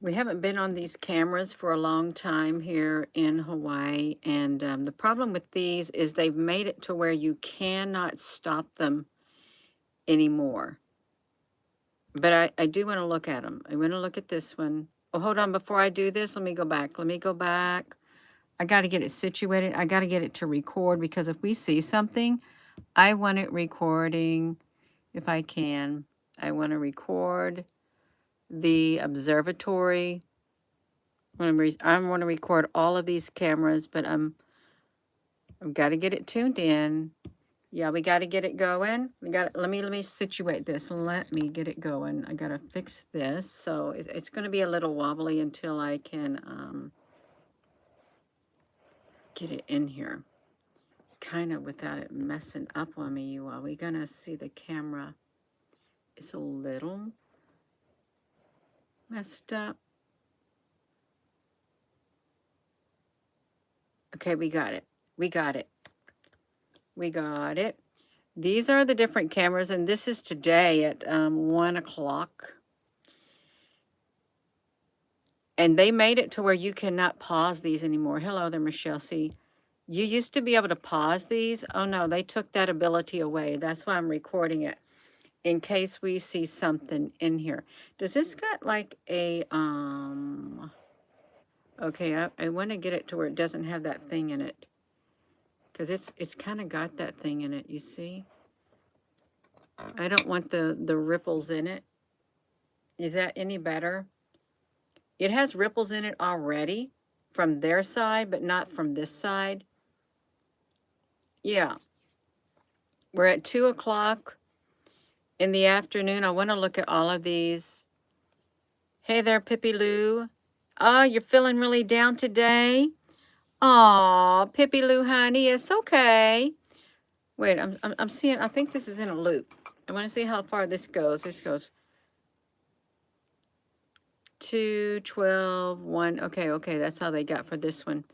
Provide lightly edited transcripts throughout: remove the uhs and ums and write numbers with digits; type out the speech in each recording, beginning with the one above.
We haven't been on these cameras for a long time here in Hawaii, and the problem with these is they've made it to where you cannot stop them anymore. But I do want to look at them. I want to look at this one. Oh, hold on. Before I do this, let me go back. Let me go back. I got to get it situated. I got to get it to record because if we see something, I want it recording if I can. I want to record the observatory. I want to record all of these cameras, but I've got to get it tuned in. Yeah, we got to get it going. Let me situate this. Let me get it going. I got to fix this. So it's going to be a little wobbly until I can get it in here. Kind of without it messing up on me, you all. We're going to see the camera. It's a little messed up. Okay, we got it. We got it. We got it. These are the different cameras, and this is today at 1 o'clock. And they made it to where you cannot pause these anymore. Hello there, Michelle. See, you used to be able to pause these. Oh, no, they took that ability away. That's why I'm recording it, in case we see something in here. Does this got like a, okay, I want to get it to where it doesn't have that thing in it. Because it's kind of got that thing in it, you see? I don't want the ripples in it. Is that any better? It has ripples in it already from their side, but not from this side. Yeah. We're at 2 o'clock in the afternoon. I want to look at all of these. Hey there, Pippi Lou. Oh, you're feeling really down today? Aw, Pippi Lou, honey, it's okay. Wait, I'm seeing, I think this is in a loop. I want to see how far this goes. This goes 2, 12, 1. Okay, that's how they got for this one.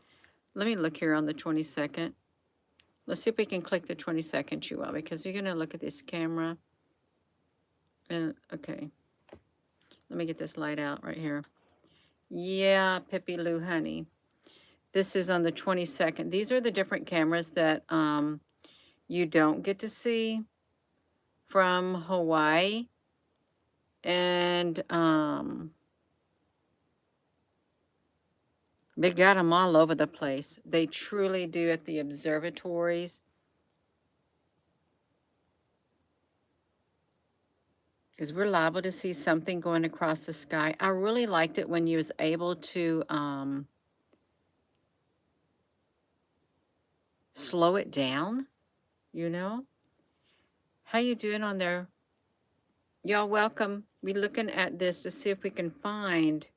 Let me look here on the 22nd. Let's see if we can click the 22nd, Chihuahua, because you're going to look at this camera. And, okay. Let me get this light out right here. Yeah, Pippi Lou, honey. This is on the 22nd. These are the different cameras that you don't get to see from Hawaii. And they got them all over the place. They truly do at the observatories. Because we're liable to see something going across the sky. I really liked it when you was able to slow it down, you know? How you doing on there? Y'all welcome. We're looking at this to see if we can find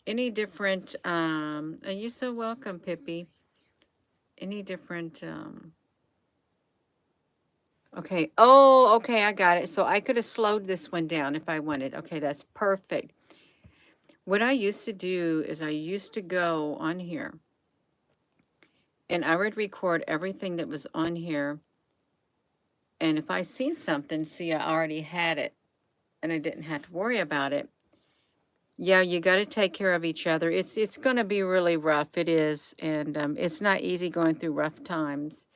any different, are you so welcome, Pippi? Any different, okay. Oh, okay, I got it. So I could have slowed this one down if I wanted. Okay, that's perfect. What I used to do is I used to go on here and I would record everything that was on here. And if I seen something, see, I already had it and I didn't have to worry about it. Yeah, you got to take care of each other. It's going to be really rough. It is. And it's not easy going through rough times,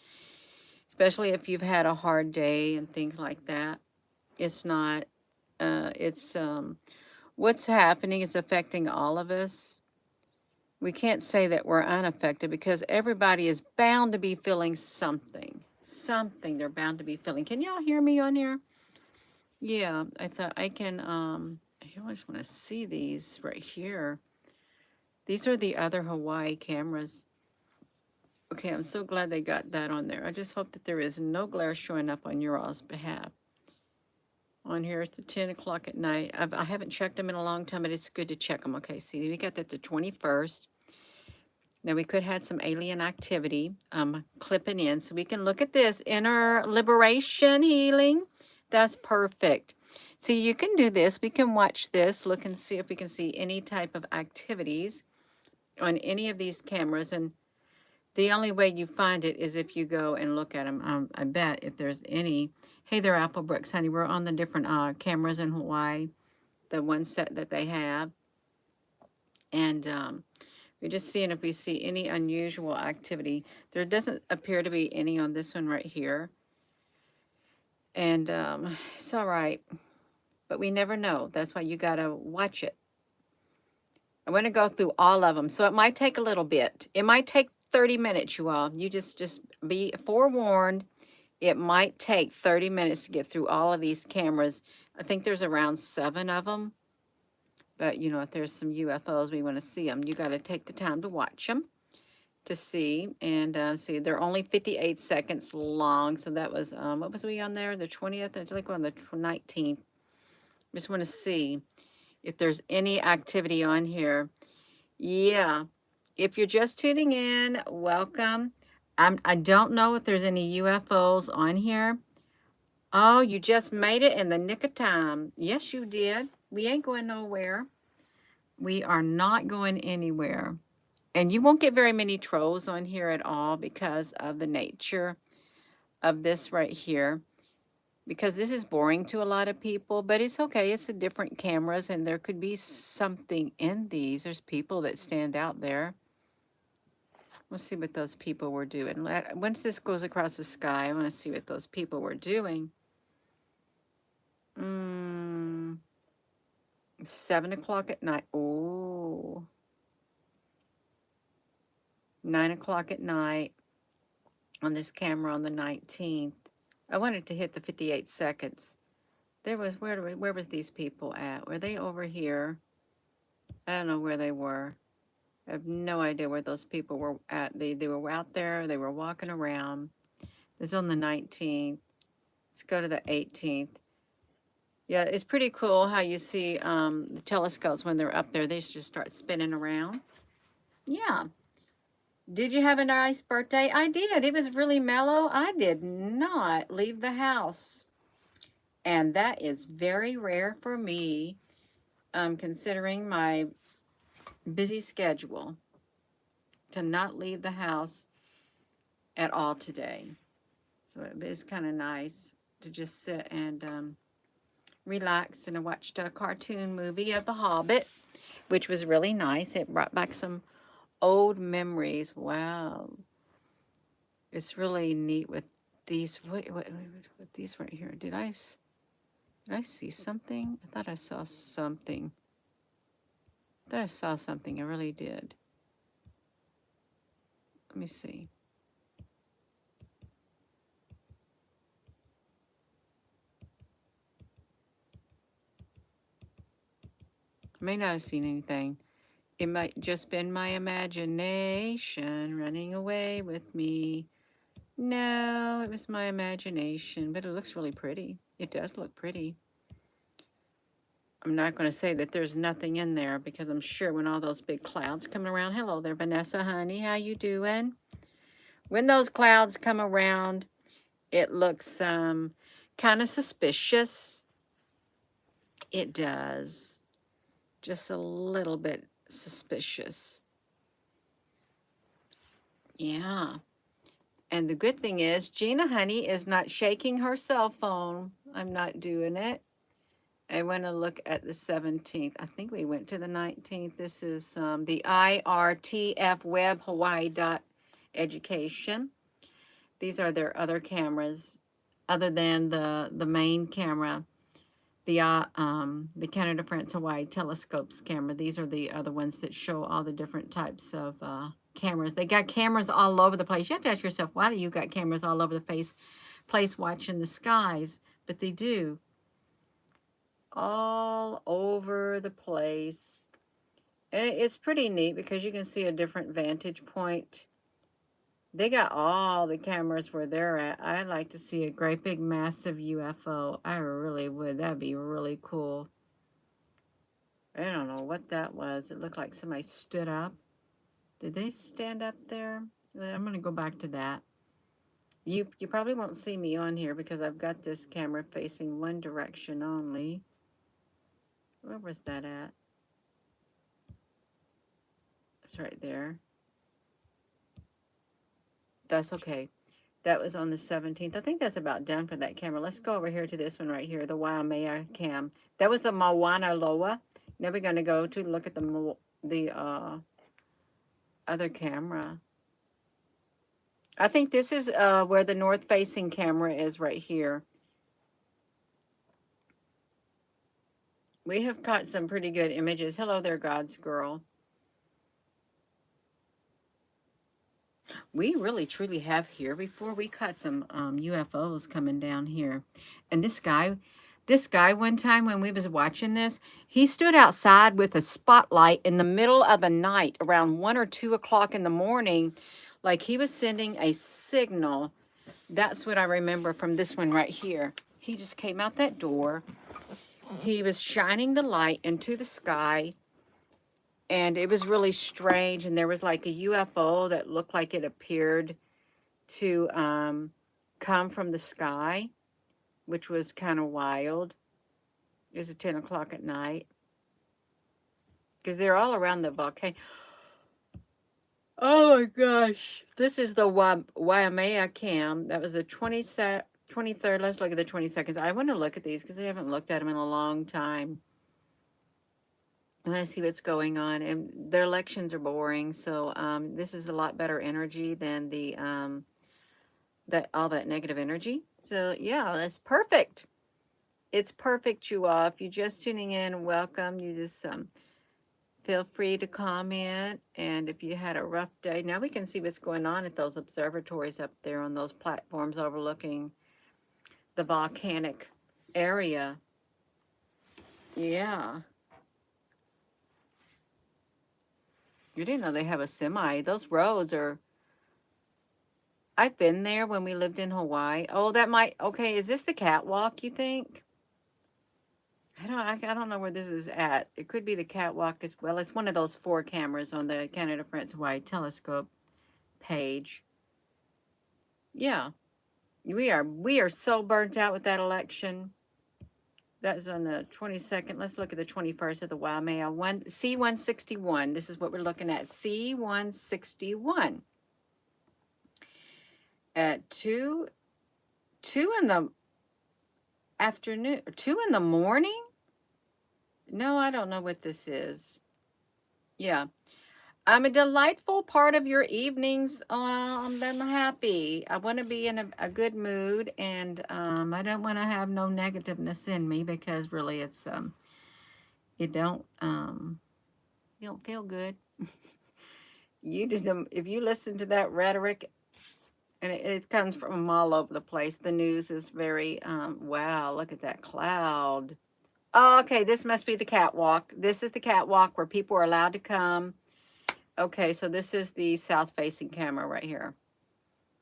especially if you've had a hard day and things like that. It's not. It's what's happening is affecting all of us. We can't say that we're unaffected because everybody is bound to be feeling something. Something they're bound to be feeling. Can y'all hear me on here? Yeah, I thought I can, I just want to see these right here. These are the other Hawaii cameras. Okay, I'm so glad they got that on there. I just hope that there is no glare showing up on your all's behalf. On here, it's at 10 o'clock at night. I haven't checked them in a long time, but it's good to check them. Okay, see, we got that the 21st. Now, we could have some alien activity clipping in. So we can look at this. Inner liberation healing. That's perfect. See, you can do this. We can watch this. Look and see if we can see any type of activities on any of these cameras. And the only way you find it is if you go and look at them. I bet if there's any. Hey there, Applebrooks, honey. We're on the different cameras in Hawaii. the one set that they have. And we're just seeing if we see any unusual activity. There doesn't appear to be any on this one right here. And it's all right, but we never know. That's why you got to watch it. I'm going to go through all of them. So it might take a little bit. It might take 30 minutes, you all. You just be forewarned. It might take 30 minutes to get through all of these cameras. I think there's around 7 of them. But, you know, if there's some UFOs, we want to see them. You got to take the time to watch them to see. And see, they're only 58 seconds long. So that was, what was we on there? The 20th? I think on the 19th. Just want to see if there's any activity on here. Yeah. If you're just tuning in, welcome. I don't know if there's any UFOs on here. Oh, you just made it in the nick of time. Yes, you did. We ain't going nowhere. We are not going anywhere. And you won't get very many trolls on here at all because of the nature of this right here. Because this is boring to a lot of people, but it's okay. It's the different cameras, and there could be something in these. There's people that stand out there. Let's see what those people were doing. Once this goes across the sky, I want to see what those people were doing. 7 o'clock at night. Oh. 9 o'clock at night on this camera on the 19th. I wanted to hit the 58 seconds. There was, where was these people at? Were they over here? I don't know where they were. I have no idea where those people were at. They were out there. They were walking around. This is on the 19th. Let's go to the 18th. Yeah, it's pretty cool how you see the telescopes when they're up there. They just start spinning around. Yeah. Did you have a nice birthday? I did. It was really mellow. I did not leave the house. And that is very rare for me, considering my busy schedule, to not leave the house at all today. So it is kind of nice to just sit and relax. And I watched a cartoon movie of The Hobbit, which was really nice. It brought back some old memories. Wow. It's really neat with these. What these right here? Did I see something? I thought I saw something. I really did. Let me see. I may not have seen anything. It might just been my imagination running away with me. No, it was my imagination, but it looks really pretty. It does look pretty. I'm not going to say that there's nothing in there because I'm sure when all those big clouds come around. Hello there, Vanessa, honey. How you doing? When those clouds come around, it looks kind of suspicious. It does. Just a little bit suspicious. Yeah. And the good thing is, Gina, honey, is not shaking her cell phone. I'm not doing it. I want to look at the 17th. I think we went to the 19th. This is the IRTF Web Hawaii Education. These are their other cameras, other than the main camera, the Canada, France, Hawaii telescopes camera. These are the other ones that show all the different types of cameras. They got cameras all over the place. You have to ask yourself, why do you got cameras all over the place watching the skies? But they do. All over the place. And it's pretty neat because you can see a different vantage point. They got all the cameras where they're at. I'd like to see a great big massive UFO. I really would. That'd be really cool. I don't know what that was. It looked like somebody stood up. Did they stand up there? I'm going to go back to that. You probably won't see me on here because I've got this camera facing one direction only. Where was that at? It's right there. That's okay. That was on the 17th. I think that's about done for that camera. Let's go over here to this one right here, the Waimea cam. That was the Mauna Loa. Now we're going to go to look at the other camera. I think this is where the north facing camera is right here. We have caught some pretty good images. Hello there, God's girl. We really truly have here before. We caught some UFOs coming down here. And this guy one time when we was watching this, he stood outside with a spotlight in the middle of the night around 1 or 2 o'clock in the morning, like he was sending a signal. That's what I remember from this one right here. He just came out that door. He was shining the light into the sky, and it was really strange. And there was like a UFO that looked like it appeared to come from the sky, which was kind of wild. It was at 10 o'clock at night because they're all around the volcano. Oh my gosh. This is the Waimea cam. That was the 23rd. Let's look at the 22nd. I want to look at these because I haven't looked at them in a long time. I want to see what's going on. And their elections are boring. So this is a lot better energy than the that all that negative energy. So yeah, that's perfect. It's perfect, you all. If you're just tuning in, welcome. You just feel free to comment. And if you had a rough day, now we can see what's going on at those observatories up there on those platforms overlooking the volcanic area. Yeah. You didn't know they have a semi. Those roads are, I've been there when we lived in Hawaii. Oh, that might, okay, is this the catwalk, you think? I don't know where this is at. It could be the catwalk as well. It's one of those 4 cameras on the Canada France Hawaii telescope page. Yeah. We are so burnt out with that election. That's on the 22nd. Let's look at the 21st of the Waimea C161. This is what we're looking at. C161 at 2 in the afternoon, 2 in the morning. No, I don't know what this is. Yeah. I'm a delightful part of your evenings. I'm happy. I want to be in a good mood, and I don't want to have no negativeness in me because really it's you don't feel good. You did them if you listen to that rhetoric, and it comes from all over the place. The news is very wow. Look at that cloud. Oh, okay, this must be the catwalk. This is the catwalk where people are allowed to come. Okay, so this is the south-facing camera right here.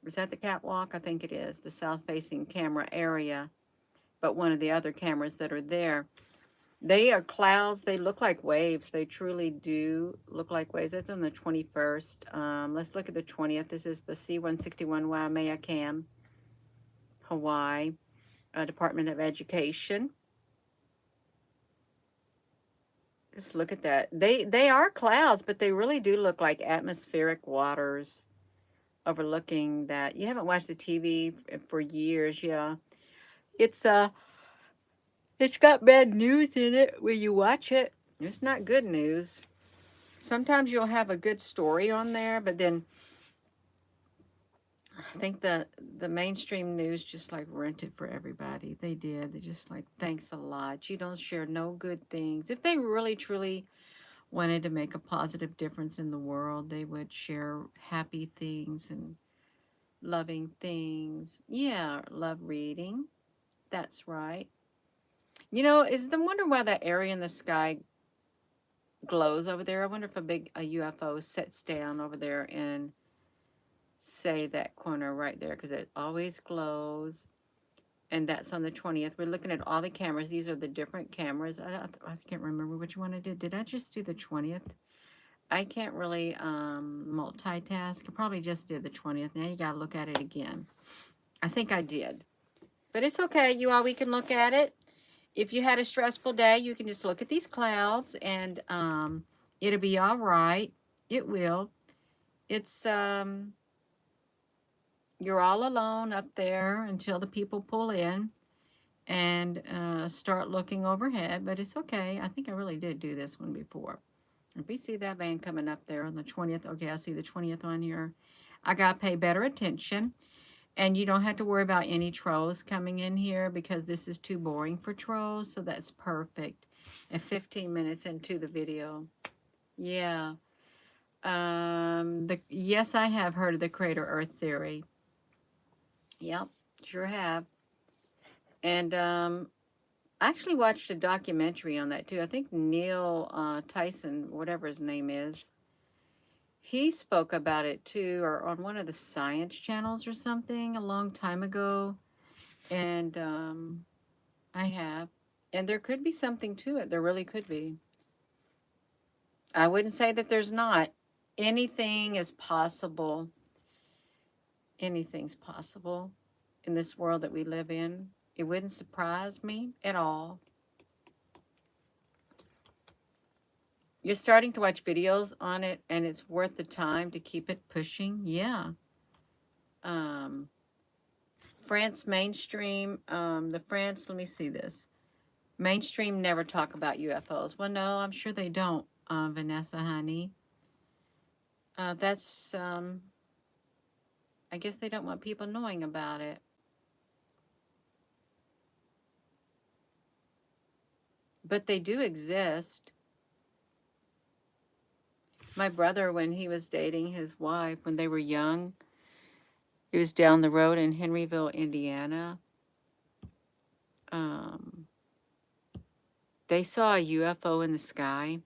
Is that the catwalk? I think it is. The south-facing camera area. But one of the other cameras that are there. They are clouds. They look like waves. They truly do look like waves. That's on the 21st. Let's look at the 20th. This is the C161 Waimea Cam, Hawaii, Department of Education. Just look at that. They are clouds, but they really do look like atmospheric waters overlooking that. You haven't watched the TV for years, yeah. It's got bad news in it when you watch it. It's not good news. Sometimes you'll have a good story on there, but then I think the mainstream news just like ruined it for everybody. They did. They just like, thanks a lot. You don't share no good things. If they really truly wanted to make a positive difference in the world, they would share happy things and loving things. Yeah, love reading. That's right. You know, is the wonder why that area in the sky glows over there? I wonder if a UFO sits down over there and say that corner right there because it always glows. And that's on the 20th. We're looking at all the cameras. These are the different cameras. I can't remember which one I did. Did I just do the 20th? I can't really multitask. I probably just did the 20th. Now you got to look at it again. I think I did. But it's okay, you all. We can look at it. If you had a stressful day, you can just look at these clouds and it'll be all right. It will. It's, you're all alone up there until the people pull in. and start looking overhead, but it's okay. I think I really did do this one before. If we see that van coming up there on the 20th, okay, I see the 20th on here. I got to pay better attention, and you don't have to worry about any trolls coming in here because this is too boring for trolls, so that's perfect. And 15 minutes into the video. Yeah. Yes, I have heard of the crater Earth theory. Yep, sure have. And I actually watched a documentary on that too. I think Neil Tyson, whatever his name is, he spoke about it too, or on one of the science channels or something a long time ago. And I have. And there could be something to it. There really could be. I wouldn't say that there's not. Anything is possible. Anything's possible in this world that we live in. It wouldn't surprise me at all. You're starting to watch videos on it, and it's worth the time to keep it pushing. Yeah. Um, France mainstream, the France, let me see this. Mainstream never talk about UFOs. Well, no, I'm sure they don't, Vanessa, honey. That's, I guess they don't want people knowing about it. But they do exist. My brother, when he was dating his wife, when they were young, it was down the road in Henryville, Indiana. Um, they saw a UFO in the sky,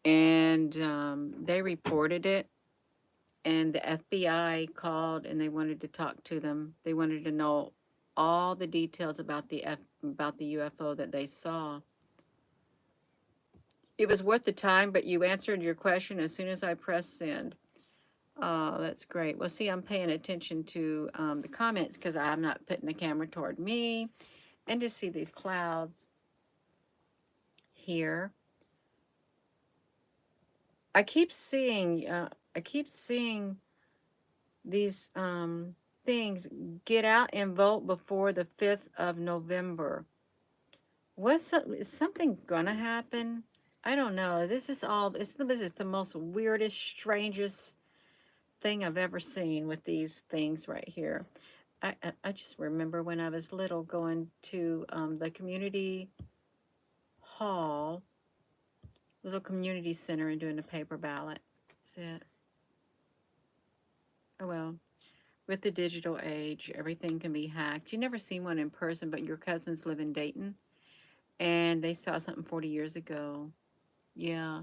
and they reported it. And the FBI called, and they wanted to talk to them. They wanted to know all the details about the UFO that they saw. It was worth the time, but you answered your question as soon as I pressed send. Oh, that's great. Well, see, I'm paying attention to the comments because I'm not putting the camera toward me. And just see these clouds here. I keep seeing these things. Get out and vote before the 5th of November. Is something gonna happen? I don't know. This is the most weirdest, strangest thing I've ever seen with these things right here. I just remember when I was little going to the community hall, little community center, and doing a paper ballot. That's it. Oh well. With the digital age, everything can be hacked. You never seen one in person, but your cousins live in Dayton, and they saw something 40 years ago. Yeah.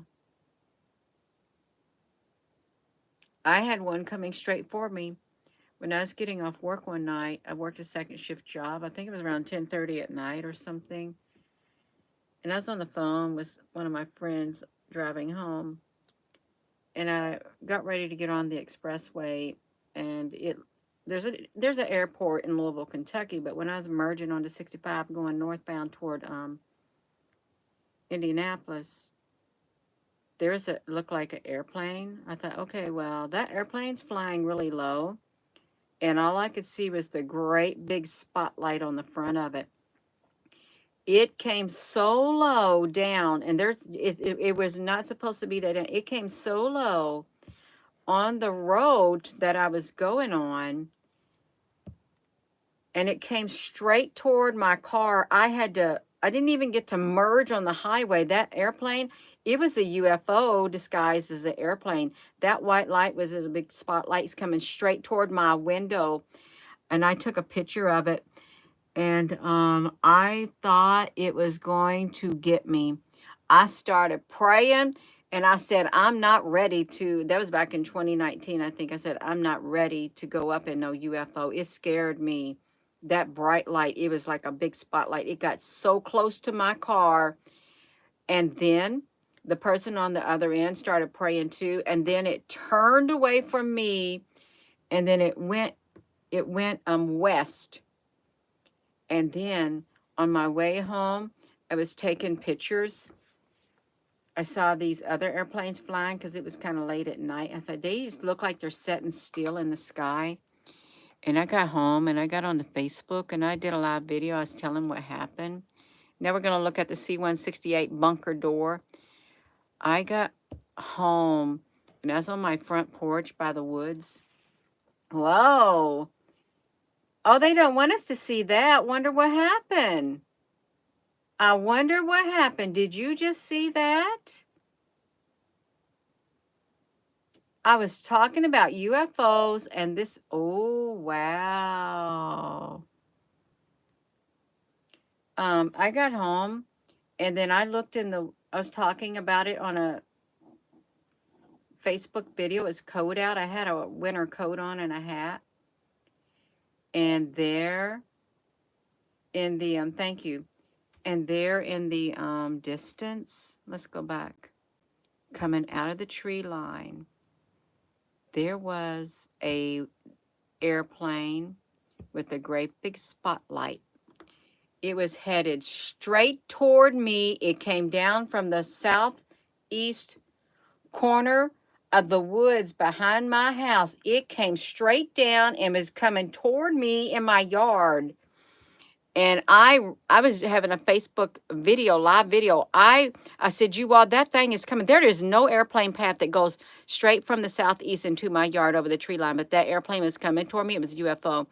I had one coming straight for me. When I was getting off work one night, I worked a second shift job. I think it was around 10:30 at night or something. And I was on the phone with one of my friends driving home. And I got ready to get on the expressway, and there's an airport in Louisville, Kentucky, but when I was merging onto 65 going northbound toward Indianapolis, looked like an airplane. I thought, okay, well, that airplane's flying really low, and all I could see was the great big spotlight on the front of it. It came so low down, and it was not supposed to be that. It came so low on the road that I was going on, and it came straight toward my car. I didn't even get to merge on the highway. That airplane, it was a UFO disguised as an airplane. That white light was a big spotlights coming straight toward my window, and I took a picture of it. And I thought it was going to get me. I started praying, and I said, I'm not ready to. That was back in 2019, I think. I said, I'm not ready to go up in no UFO. It scared me. That bright light, it was like a big spotlight. It got so close to my car. And then the person on the other end started praying too. And then it turned away from me. And then it went west. And then on my way home, I was taking pictures. I saw these other airplanes flying because it was kind of late at night. I thought they just look like they're setting still in the sky. And I got home and I got on the Facebook and I did a live video. I was telling what happened. Now we're going to look at the C-168 bunker door. I got home and I was on my front porch by the woods. Whoa. Oh, they don't want us to see that. Wonder what happened. I wonder what happened. Did you just see that? I was talking about UFOs and this. Oh, wow. I got home and then I looked I was talking about it on a Facebook video. It was coat out. I had a winter coat on and a hat. And there in the, thank you. And there in the distance, let's go back, coming out of the tree line, there was a airplane with a great big spotlight. It was headed straight toward me. It came down from the southeast corner of the woods behind my house. It came straight down and was coming toward me in my yard. And I was having a Facebook video, live video. I said, you all, that thing is coming. There is no airplane path that goes straight from the southeast into my yard over the tree line. But that airplane was coming toward me. It was a UFO.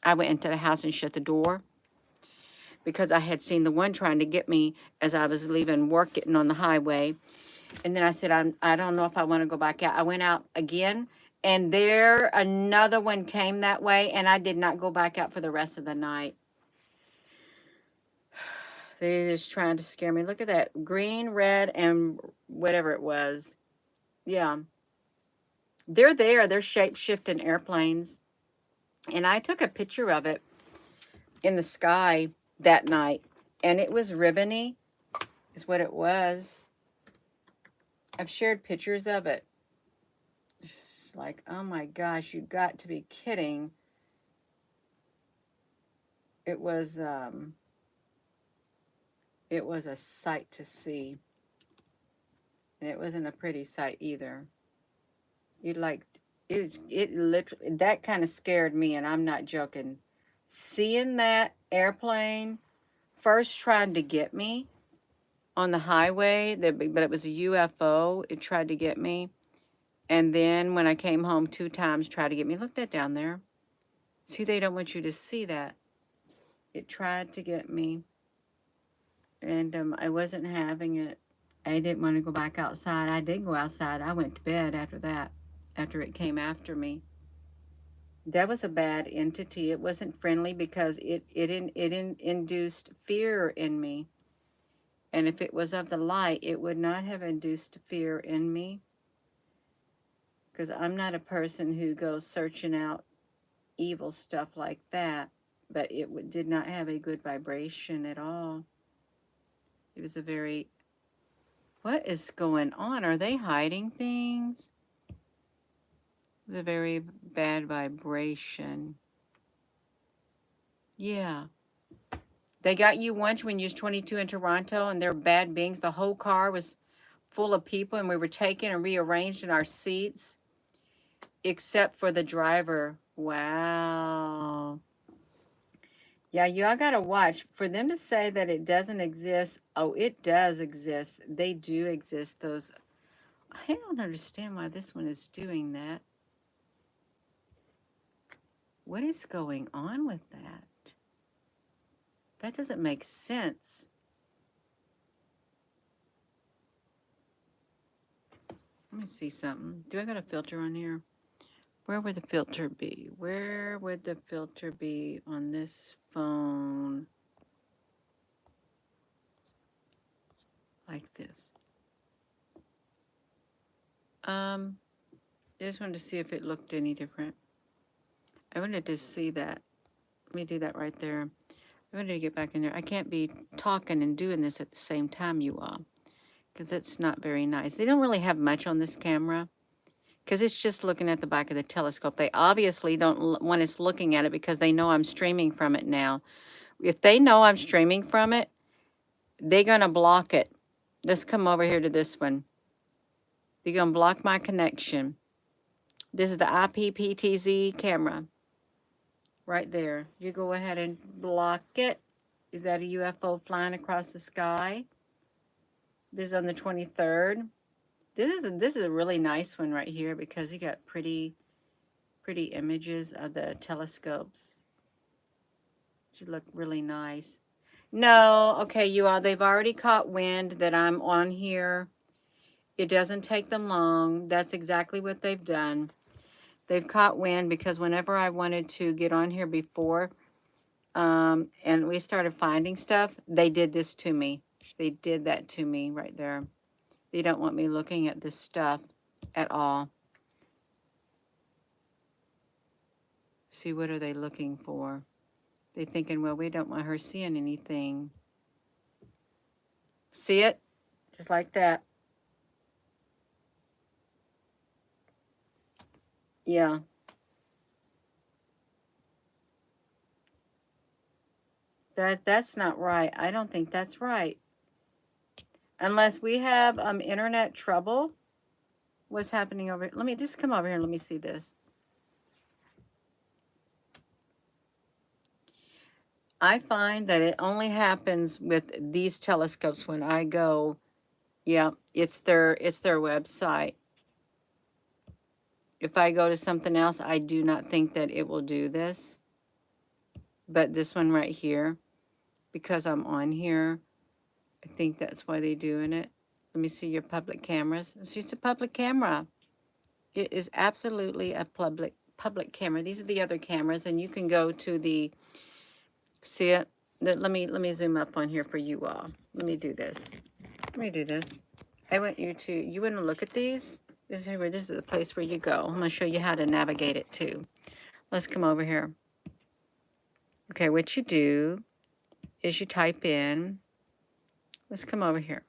I went into the house and shut the door because I had seen the one trying to get me as I was leaving work, getting on the highway. And then I said, I don't know if I want to go back out. I went out again, and there another one came that way, and I did not go back out for the rest of the night. They're just trying to scare me. Look at that. Green, red, and whatever it was. Yeah. They're there. They're shape-shifting airplanes. And I took a picture of it in the sky that night. And it was ribbony, is what it was. I've shared pictures of it. It's like, oh my gosh, you got to be kidding. It was a sight to see. And it wasn't a pretty sight either. It literally, that kind of scared me, and I'm not joking. Seeing that airplane first trying to get me on the highway, but it was a UFO. It tried to get me. And then when I came home 2 times, tried to get me. Look that down there. See, they don't want you to see that. It tried to get me. And I wasn't having it. I didn't want to go back outside. I did go outside. I went to bed after that, after it came after me. That was a bad entity. It wasn't friendly because it induced fear in me. And if it was of the light, it would not have induced fear in me. Because I'm not a person who goes searching out evil stuff like that. But it did not have a good vibration at all. It was a very... What is going on? Are they hiding things? It was a very bad vibration. Yeah. They got you once when you was 22 in Toronto and they're bad beings. The whole car was full of people and we were taken and rearranged in our seats except for the driver. Wow. Yeah, y'all got to watch. For them to say that it doesn't exist, oh, it does exist. They do exist, those. I don't understand why this one is doing that. What is going on with that? That doesn't make sense. Let me see something. Do I got a filter on here? Where would the filter be? Where would the filter be on this phone? Like this. I just wanted to see if it looked any different. I wanted to see that. Let me do that right there. I wanted to get back in there. I can't be talking and doing this at the same time, you all, because that's not very nice. They don't really have much on this camera because it's just looking at the back of the telescope. They obviously don't want us looking at it because they know I'm streaming from it now. If they know I'm streaming from it, they're going to block it. Let's come over here to this one. They're going to block my connection. This is the IPPTZ camera. right there. You go ahead and block it. Is that a UFO flying across the sky? This is on the 23rd. This is a really nice one right here because you got pretty images of the telescopes. Should look really nice. No, okay, you all, they've already caught wind that I'm on here. It doesn't take them long. That's exactly what they've done. They've caught wind because whenever I wanted to get on here before, and we started finding stuff, they did this to me. They did that to me right there. They don't want me looking at this stuff at all. See, what are they looking for? They're thinking, well, we don't want her seeing anything. See it? Just like that. Yeah. That's not right. I don't think that's right. Unless we have internet trouble. What's happening over here? Let me just come over here and let me see this. I find that it only happens with these telescopes when I go. Yeah, it's their website. If I go to something else, I do not think that it will do this. But this one right here, because I'm on here, I think that's why they're doing it. Let me see your public cameras. It's a public camera. It is absolutely a public camera. These are the other cameras, and you can go to the, see it? Let me zoom up on here for you all. Let me do this. Let me do this. I want you want to look at these? This is the place where you go. I'm going to show you how to navigate it too. Let's come over here. Okay, what you do is you type in, let's come over here.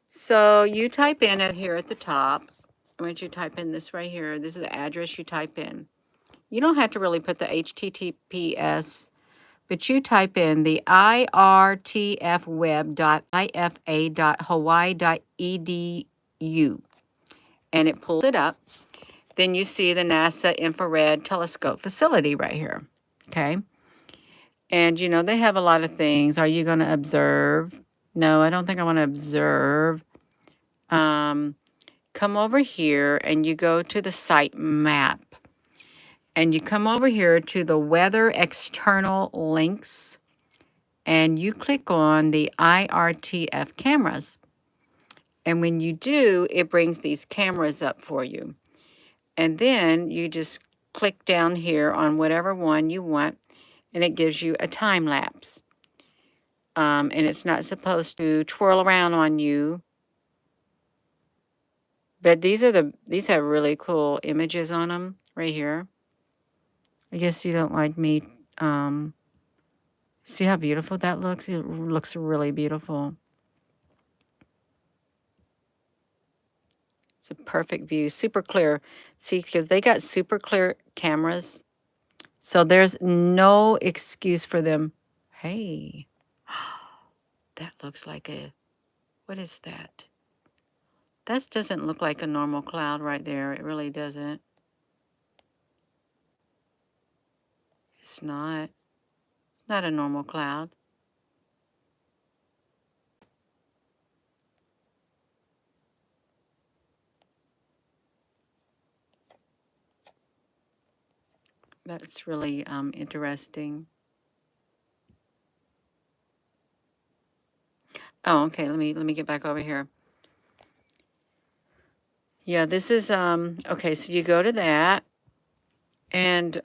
So you type in it here at the top. I want you to type in this right here. This is the address you type in. You don't have to really put the HTTPS, but you type in the irtfweb.ifa.hawaii.edu, and it pulls it up. Then you see the NASA Infrared Telescope facility right here, okay? And, you know, they have a lot of things. Are you going to observe? No, I don't think I want to observe. Come over here and you go to the site map. And you come over here to the weather external links. And you click on the IRTF cameras. And when you do, it brings these cameras up for you. And then you just click down here on whatever one you want. And it gives you a time lapse. And it's not supposed to twirl around on you. But these have really cool images on them right here. I guess you don't like me. See how beautiful that looks? It looks really beautiful. It's a perfect view, super clear. See, because they got super clear cameras. So there's no excuse for them. Hey, that looks like a, what is that? That doesn't look like a normal cloud right there. It really doesn't. It's not. Not a normal cloud. That's really interesting. Oh, okay. Let me get back over here. Yeah, this is okay, so you go to that and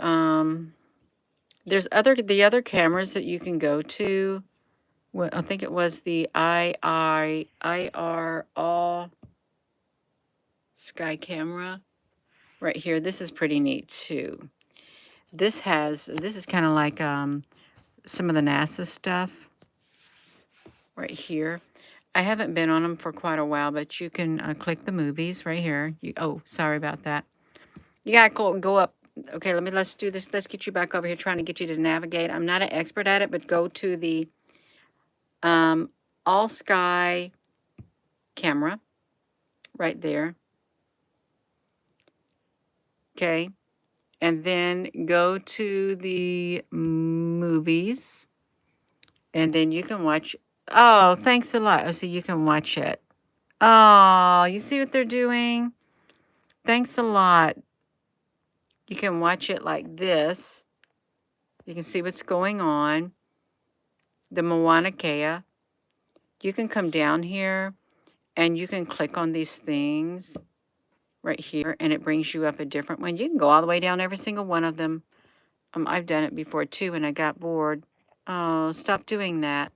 there's the other cameras that you can go to. Well, I think it was the IR all sky camera right here. This is pretty neat too. This is kind of like some of the NASA stuff right here. I haven't been on them for quite a while, but you can click the movies right here. Oh, sorry about that. You gotta go up. Okay, let's do this. Let's get you back over here, trying to get you to navigate. I'm not an expert at it, but go to the all sky camera right there. Okay, and then go to the movies, and then you can watch. Oh, thanks a lot. Oh, so you can watch it. Oh, you see what they're doing? Thanks a lot. You can watch it like this. You can see what's going on. The Mauna Kea. You can come down here and you can click on these things right here, and it brings you up a different one. You can go all the way down every single one of them. I've done it before too, and I got bored. Oh, stop doing that.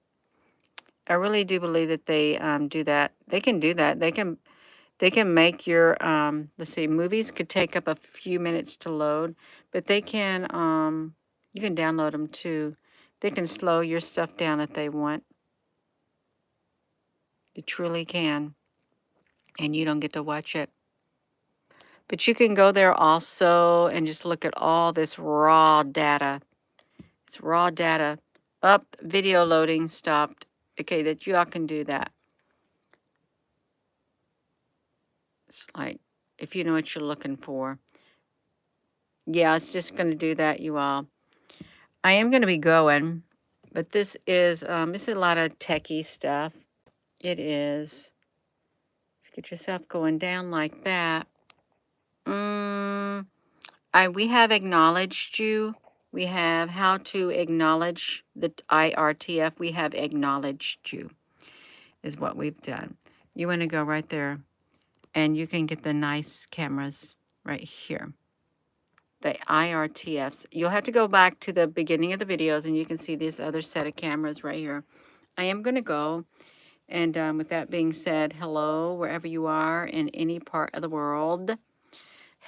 I really do believe that they do that. They can do that. They can make your let's see, movies could take up a few minutes to load, but they can you can download them too. They can slow your stuff down if they want. They truly can, and you don't get to watch it. But you can go there also and just look at all this raw data. It's raw data. Up, video loading stopped. Okay, that you all can do that. It's like, if you know what you're looking for. Yeah, it's just going to do that, you all. I am going to be going, but this is a lot of techie stuff. It is. Just get yourself going down like that. We have acknowledged you. We have how to acknowledge the IRTF. We have acknowledged you is what we've done. You want to go right there, and you can get the nice cameras right here. The IRTFs. You'll have to go back to the beginning of the videos, and you can see this other set of cameras right here. I am going to go, and with that being said, hello, wherever you are in any part of the world.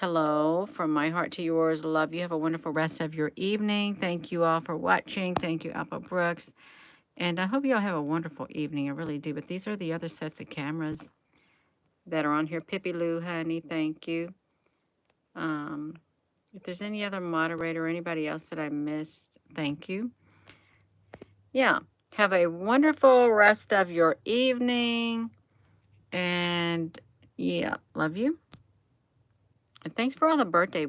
Hello, from my heart to yours. Love you. Have a wonderful rest of your evening. Thank you all for watching. Thank you, Apple Brooks. And I hope you all have a wonderful evening. I really do. But these are the other sets of cameras that are on here. Pippi Lou, honey, thank you. If there's any other moderator or anybody else that I missed, thank you. Yeah. Have a wonderful rest of your evening. And yeah, love you. And thanks for all the birthday